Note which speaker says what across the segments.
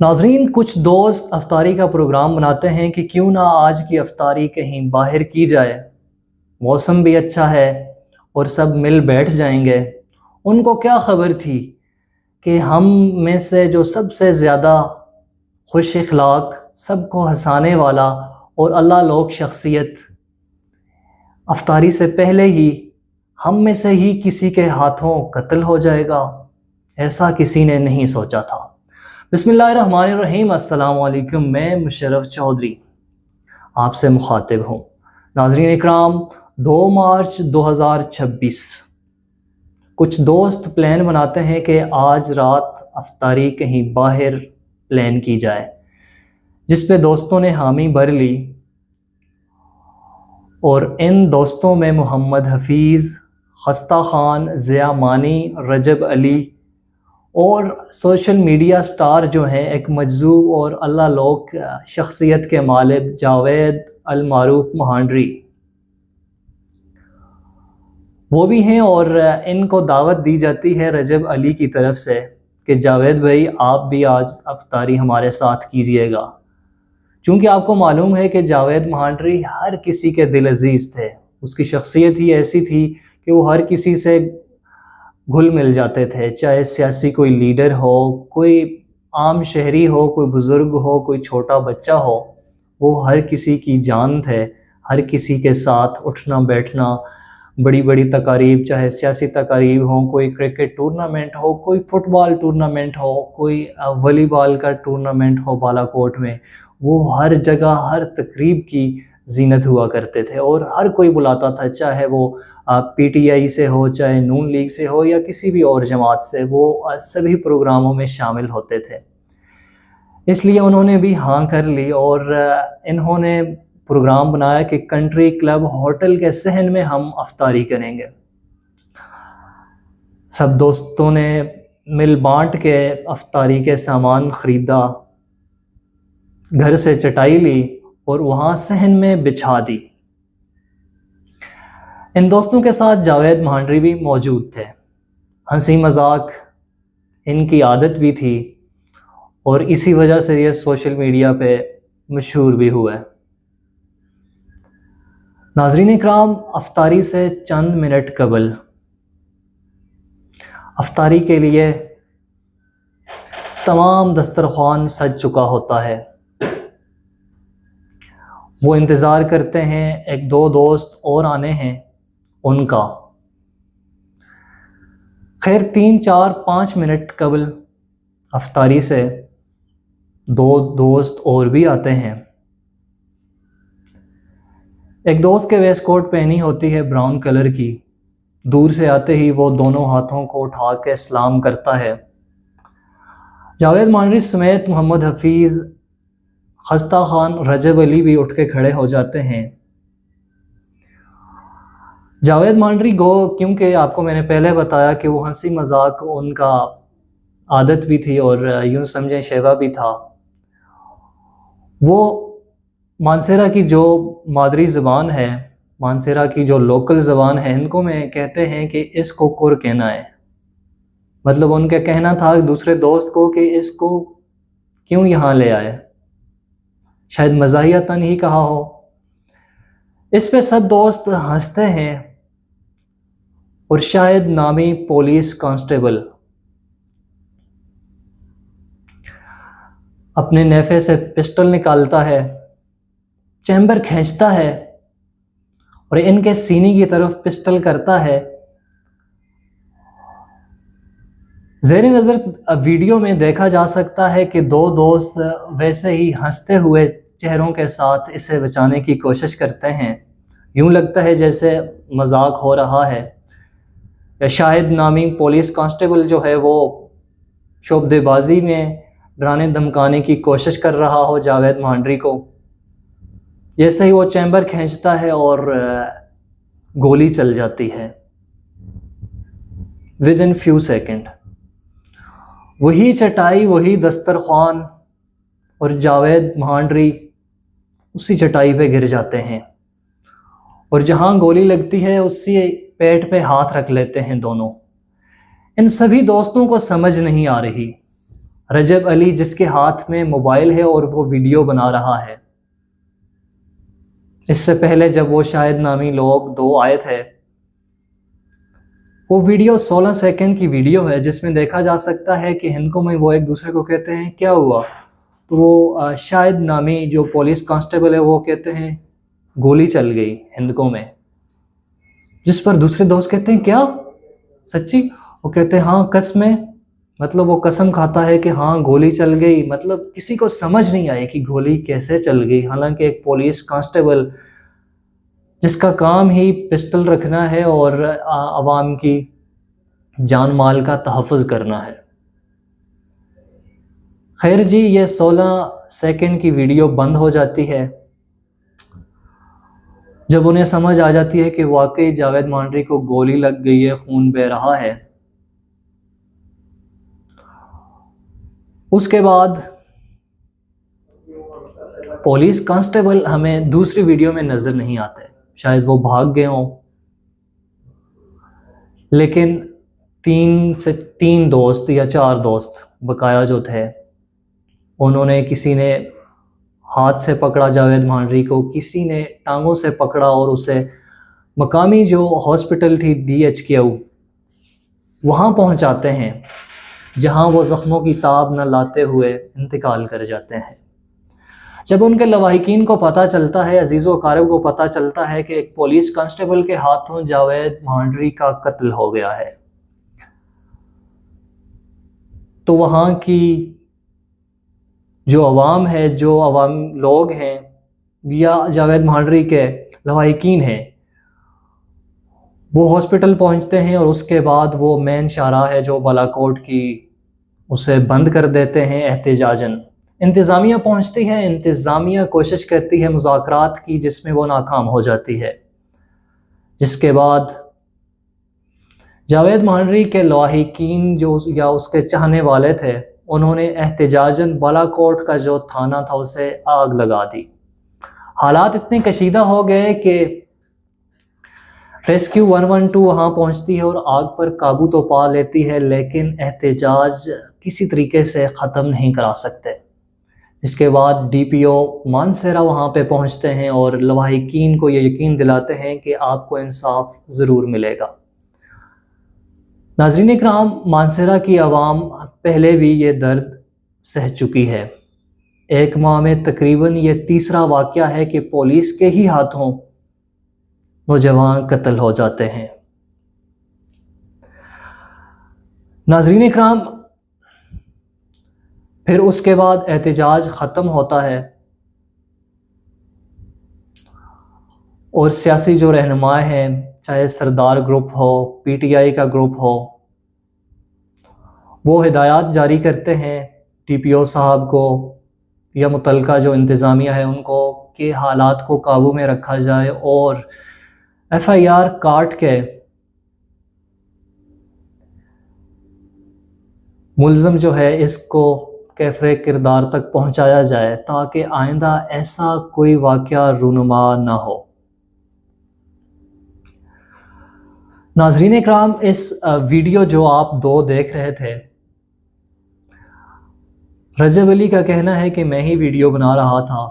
Speaker 1: नाजरीन, कुछ दोस्त अफ्तारी का प्रोग्राम बनाते हैं कि क्यों ना आज की अफ्तारी कहीं बाहर की जाए। मौसम भी अच्छा है और सब मिल बैठ जाएंगे। उनको क्या खबर थी कि हम में से जो सबसे ज़्यादा खुश इखलाक, सबको हंसाने वाला और अल्लाह लोक शख्सियत अफ्तारी से पहले ही हम में से ही किसी के हाथों कत्ल हो जाएगा। ऐसा किसी ने नहीं सोचा था। बिस्मिल्लाहिर्रहमानिर्रहीम। अस्सलाम वालेकुम। मैं मुशर्रफ चौधरी आपसे मुखातिब हूँ। नाज़रीन इकराम, 2 मार्च 2026 कुछ दोस्त प्लान बनाते हैं कि आज रात अफ्तारी कहीं बाहर प्लान की जाए, जिस पे दोस्तों ने हामी भर ली। और इन दोस्तों में मोहम्मद हफीज़, खस्ता ख़ान, ज़िया मानी, रजब अली और सोशल मीडिया स्टार जो हैं एक मजज़ूब और अल्लाह लोक शख्सियत के मालिक जावेद अल मारूफ महांडरी, वो भी हैं। और इनको दावत दी जाती है रजब अली की तरफ से कि जावेद भाई, आप भी आज अफ्तारी हमारे साथ कीजिएगा। चूँकि आपको मालूम है कि जावेद महांडरी हर किसी के दिल अजीज़ थे। उसकी शख्सियत ही ऐसी थी कि वो हर किसी से घुल मिल जाते थे, चाहे सियासी कोई लीडर हो, कोई आम शहरी हो, कोई बुज़ुर्ग हो, कोई छोटा बच्चा हो, वो हर किसी की जान थे। हर किसी के साथ उठना बैठना, बड़ी बड़ी तकारीब, चाहे सियासी तकारीब हो, कोई क्रिकेट टूर्नामेंट हो, कोई फ़ुटबॉल टूर्नामेंट हो, कोई वॉलीबॉल का टूर्नामेंट हो बालाकोट में, वो हर जगह हर तकरीब की जीनत हुआ करते थे। और हर कोई बुलाता था, चाहे वो पीटीआई से हो, चाहे नून लीग से हो या किसी भी और जमात से, वो सभी प्रोग्रामों में शामिल होते थे। इसलिए उन्होंने भी हाँ कर ली और इन्होंने प्रोग्राम बनाया कि कंट्री क्लब होटल के सहन में हम अफ्तारी करेंगे। सब दोस्तों ने मिल बांट के अफ्तारी के सामान ख़रीदा, घर से चटाई ली और वहाँ सहन में बिछा दी। इन दोस्तों के साथ जावेद महांडरी भी मौजूद थे। हंसी मजाक इनकी आदत भी थी और इसी वजह से ये सोशल मीडिया पे मशहूर भी हुआ है। नाज़रीन इकराम, अफ्तारी से चंद मिनट कबल अफ्तारी के लिए तमाम दस्तरखान सज चुका होता है। वो इंतज़ार करते हैं, एक दो दोस्त और आने हैं उनका। खैर 3-4-5 मिनट कबल अफ्तारी से 2 दोस्त और भी आते हैं। एक दोस्त के वेस्ट कोट पहनी होती है ब्राउन कलर की। दूर से आते ही वो दोनों हाथों को उठा के सलाम करता है। जावेद महांडरी समेत मोहम्मद हफीज़, खस्ता ख़ान, रजब अली भी उठ के खड़े हो जाते हैं। जावेद महांडरी क्योंकि आपको मैंने पहले बताया कि वो हंसी मजाक उनका आदत भी थी और यूँ समझें शेवा भी था। वो मानसेरा की जो मादरी ज़बान है, मानसेरा की जो लोकल ज़बान है, इनको में कहते हैं कि इसको कुर कहना है। मतलब उनका कहना था दूसरे दोस्त को कि इसको क्यों यहाँ ले आए, शायद मज़ाहियतन ही कहा हो। इस पे सब दोस्त हंसते हैं और शायद नामी पुलिस कांस्टेबल अपने नेफे से पिस्टल निकालता है, चैम्बर खींचता है और इनके सीने की तरफ पिस्टल करता है। ज़ेरे नज़र वीडियो में देखा जा सकता है कि 2 दोस्त वैसे ही हंसते हुए चेहरों के साथ इसे बचाने की कोशिश करते हैं। यूँ लगता है जैसे मजाक हो रहा है या शायद नामी पुलिस कांस्टेबल जो है वो शोबदेबाजी में डराने धमकाने की कोशिश कर रहा हो जावेद महांडरी को। जैसे ही वो चैम्बर खींचता है और गोली चल जाती है। विद इन फ्यू सेकेंड वही चटाई, वही दस्तरखान और जावेद महांडरी उसी चटाई पे गिर जाते हैं और जहां गोली लगती है उसी पेट पे हाथ रख लेते हैं दोनों। इन सभी दोस्तों को समझ नहीं आ रही रजब अली जिसके हाथ में मोबाइल है और वो वीडियो बना रहा है। इससे पहले जब वो शाहिद नामी लोग दो आए थे, वो वीडियो 16 सेकंड की वीडियो है जिसमें देखा जा सकता है कि हिंदकों में वो एक दूसरे को कहते हैं क्या हुआ, तो वो शाहिद नामी जो पुलिस कांस्टेबल है वो कहते हैं गोली चल गई हिंदकों में, जिस पर दूसरे दोस्त कहते हैं क्या सच्ची, वो कहते हैं हाँ कसमें, मतलब वो कसम खाता है कि हाँ गोली चल गई। मतलब किसी को समझ नहीं आई कि गोली कैसे चल गई, हालांकि एक पुलिस कांस्टेबल जिसका काम ही पिस्टल रखना है और आवाम की जान माल का तहफ़्फ़ुज़ करना है। खैर जी, ये 16 सेकंड की वीडियो बंद हो जाती है जब उन्हें समझ आ जाती है कि वाकई जावेद मांडरी को गोली लग गई है, खून बह रहा है। उसके बाद पुलिस कांस्टेबल हमें दूसरी वीडियो में नज़र नहीं आते, शायद वो भाग गए हों, लेकिन 3 दोस्त या 4 दोस्त बकाया जो थे, उन्होंने किसी ने हाथ से पकड़ा जावेद मांडरी को, किसी ने टांगों से पकड़ा और उसे मकामी जो हॉस्पिटल थी DHQ वहाँ पहुँचाते हैं, जहाँ वो ज़ख्मों की ताब न लाते हुए इंतकाल कर जाते हैं। जब उनके लवाहिकीन को पता चलता है, अजीज़ व अकारिब को पता चलता है कि एक पुलिस कांस्टेबल के हाथों जावेद मांडरी का कत्ल हो गया है, तो वहाँ की जो अवाम है, जो अवाम लोग हैं या जावेद मांडरी के लवाहिकीन हैं, वो हॉस्पिटल पहुँचते हैं और उसके बाद वो मेन शाहराह है जो बालाकोट की, उसे बंद कर देते हैं एहतिजाजन। इंतज़ामिया पहुँचती है, इंतज़ामिया कोशिश करती है मुज़ाकरात की, जिसमें वो नाकाम हो जाती है, जिसके बाद जावेद मांडरी के लवाहिकीन जो या उसके चाहने वाले थे, उन्होंने एहतिजाजन बालाकोट का जो थाना था उसे आग लगा दी। हालात इतने कशीदा हो गए कि रेस्क्यू 112 वहाँ पहुँचती है और आग पर काबू तो पा लेती है, लेकिन एहतिजाज किसी तरीके से ख़त्म नहीं करा सकते। इसके बाद DPO मानसेरा वहाँ पे पहुँचते हैं और लवाहिकीन को ये यकीन दिलाते हैं कि आपको इंसाफ ज़रूर मिलेगा। नाज़रीन इकराम, मानसेरा की आवाम पहले भी ये दर्द सह चुकी है। 1 माह में तकरीबन ये तीसरा वाक़या है कि पुलिस के ही हाथों नौजवान कत्ल हो जाते हैं। नाज़रीन इकराम, फिर उसके बाद एहतिजाज ख़त्म होता है और सियासी जो रहनुमा हैं, चाहे सरदार ग्रुप हो, PTI का ग्रुप हो, वो हिदायत जारी करते हैं DPO साहब को या मुतलका जो इंतज़ामिया है उनको कि हालात को काबू में रखा जाए और FIR काट के मुल्ज़म जो है इसको कैफ़रे किरदार तक पहुंचाया जाए, ताकि आइंदा ऐसा कोई वाक़या रूनुमा ना हो। नाज़रीन इकराम, इस वीडियो जो आप 2 देख रहे थे, रजब अली का कहना है कि मैं ही वीडियो बना रहा था,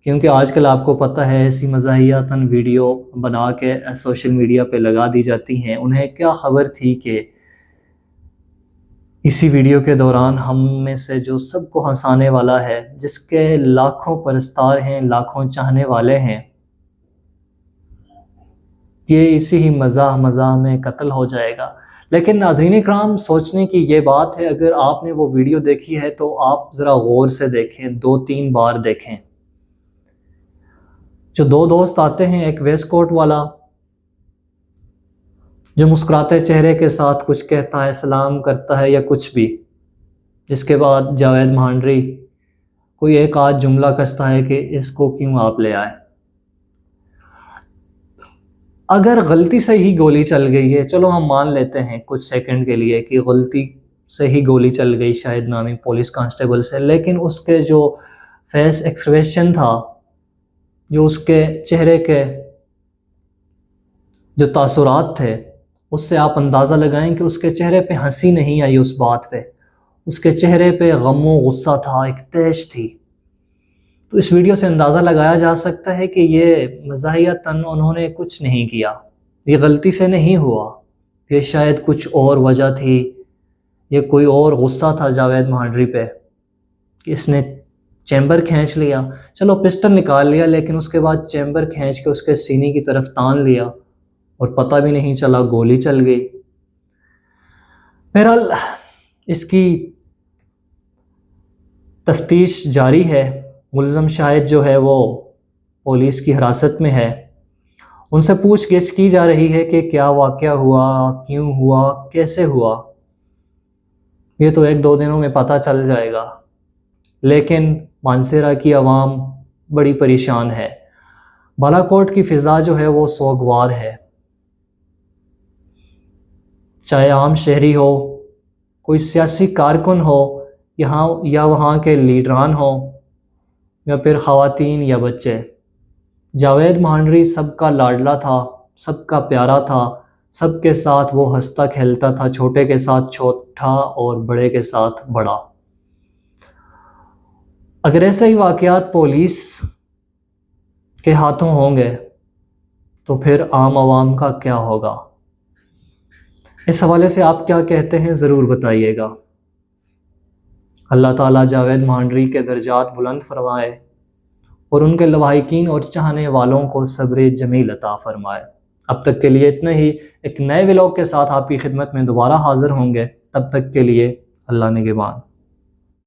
Speaker 1: क्योंकि आजकल आपको पता है ऐसी मज़ाहियातन वीडियो बना के सोशल मीडिया पे लगा दी जाती हैं। उन्हें क्या ख़बर थी कि इसी वीडियो के दौरान हम में से जो सबको हंसाने वाला है, जिसके लाखों परस्तार हैं, लाखों चाहने वाले हैं, ये इसी ही मज़ाह में कत्ल हो जाएगा। लेकिन नाज़रीन इकराम, सोचने की ये बात है, अगर आपने वो वीडियो देखी है तो आप ज़रा गौर से देखें, 2-3 बार देखें। जो 2 दोस्त आते हैं, एक वेस्ट कोट वाला जो मुस्कुराते चेहरे के साथ कुछ कहता है, सलाम करता है या कुछ भी, जिसके बाद जावेद मांडरी कोई एक आध जुमला कसता है कि इसको क्यों आप ले आए। अगर गलती से ही गोली चल गई है, चलो हम मान लेते हैं कुछ सेकंड के लिए कि गलती से ही गोली चल गई शाहिद नामी पुलिस कांस्टेबल से, लेकिन उसके जो फेस एक्सप्रेशन था, जो उसके चेहरे के जो तासुरात थे, उससे आप अंदाज़ा लगाएं कि उसके चेहरे पे हंसी नहीं आई उस बात पे। उसके चेहरे पे गम व गुस्सा था, एक तेज थी। तो इस वीडियो से अंदाज़ा लगाया जा सकता है कि ये मज़ाहियतन उन्होंने कुछ नहीं किया, ये गलती से नहीं हुआ, ये शायद कुछ और वजह थी, ये कोई और गुस्सा था जावेद महांडरी पे कि इसने चैम्बर खींच लिया। चलो पिस्टल निकाल लिया, लेकिन उसके बाद चैम्बर खींच के उसके सीने की तरफ तान लिया और पता भी नहीं चला, गोली चल गई। बहरहाल इसकी तफ्तीश जारी है। मुलज़म शायद जो है वो पुलिस की हिरासत में है, उनसे पूछगिछ की जा रही है कि क्या वाक़या हुआ, क्यों हुआ, कैसे हुआ। ये तो 1-2 दिनों में पता चल जाएगा, लेकिन मानसेरा की आवाम बड़ी परेशान है। बालाकोट की फ़िज़ा जो है वो सोगवार है, चाहे आम शहरी हो, कोई सियासी कारकुन हो, यहाँ या वहाँ के लीडरान हो, या फिर ख़वातीन या बच्चे। जावेद महांडरी सबका लाडला था, सबका प्यारा था, सबके साथ वो हंसता खेलता था, छोटे के साथ छोटा और बड़े के साथ बड़ा। अगर ऐसे ही वाक़यात पुलिस के हाथों होंगे तो फिर आम आवाम का क्या होगा? इस हवाले से आप क्या कहते हैं, ज़रूर बताइएगा। अल्लाह ताला जावेद महांडरी के दर्जात बुलंद फरमाए और उनके लवाहिकीन और चाहने वालों को सब्र जमील अता फरमाए। अब तक के लिए इतना ही। एक नए व्लॉग के साथ आपकी खिदमत में दोबारा हाज़िर होंगे। तब तक के लिए अल्लाह निगहबान।